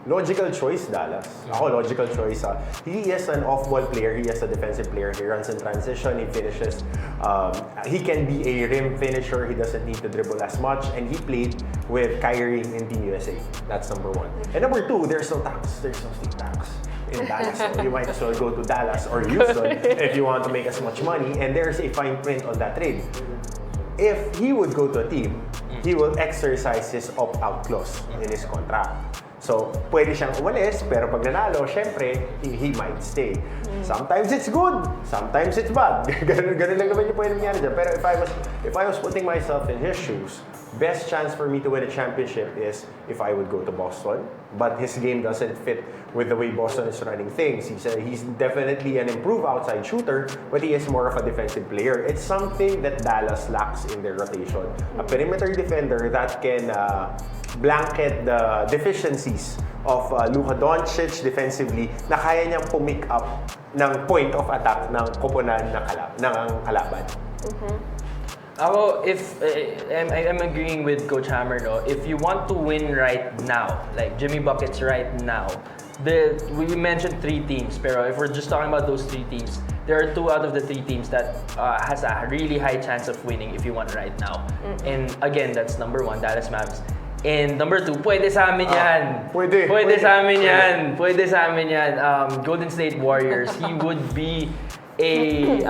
Logical choice, Dallas. Ako, logical choice. He is an off-ball player. He is a defensive player. He runs in transition. He finishes. He can be a rim finisher. He doesn't need to dribble as much. And he played with Kyrie in Team USA. That's number one. And number two, there's no tax. There's no state tax in Dallas. So you might as well go to Dallas or Houston if you want to make as much money. And there's a fine print on that trade. If he would go to a team, he will exercise his opt-out clause in his contract. So, pwede siyang umalis, pero pag nanalo, syempre, he might stay. Sometimes it's good, sometimes it's bad. Ganun lang naman yung pwede nangyari dyan. Pero if I was putting myself in his shoes, best chance for me to win a championship is if I would go to Boston. But his game doesn't fit with the way Boston is running things. He's definitely an improved outside shooter, but he is more of a defensive player. It's something that Dallas lacks in their rotation. A perimeter defender that can blanket the deficiencies of Luka Doncic defensively na kaya niyang pumick up ng point of attack ng koponan ng kalaban. Ako, I'm agreeing with Coach Hammer, no? If you want to win right now, like Jimmy Buckets right now, we mentioned 3 teams, pero if we're just talking about those 3 teams, there are 2 out of the 3 teams that has a really high chance of winning if you want right now. And again, that's number 1, Dallas Mavericks. And number 2, pwede sa amin yan. Pwede sa amin yan. Pwede sa amin yan. Golden State Warriors. He would be a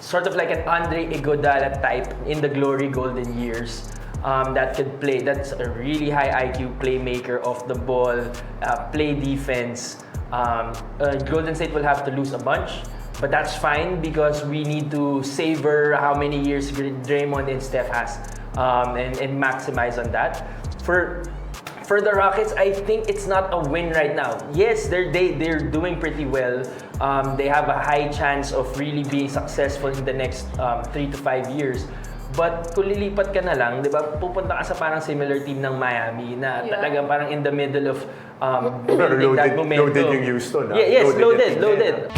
sort of like an Andre Iguodala type in the glory golden years. That could play. That's a really high IQ playmaker off the ball, play defense. Golden State will have to lose a bunch, but that's fine because we need to savor how many years Draymond and Steph has, and maximize on that. For the Rockets, I think it's not a win right now. Yes, they're doing pretty well. They have a high chance of really being successful in the next 3 to 5 years. But kung lilipat ka na lang, di ba, pupunta ka sa parang similar team ng Miami na talagang parang in the middle of building that momentum. Loaded yung Houston. Yes, loaded.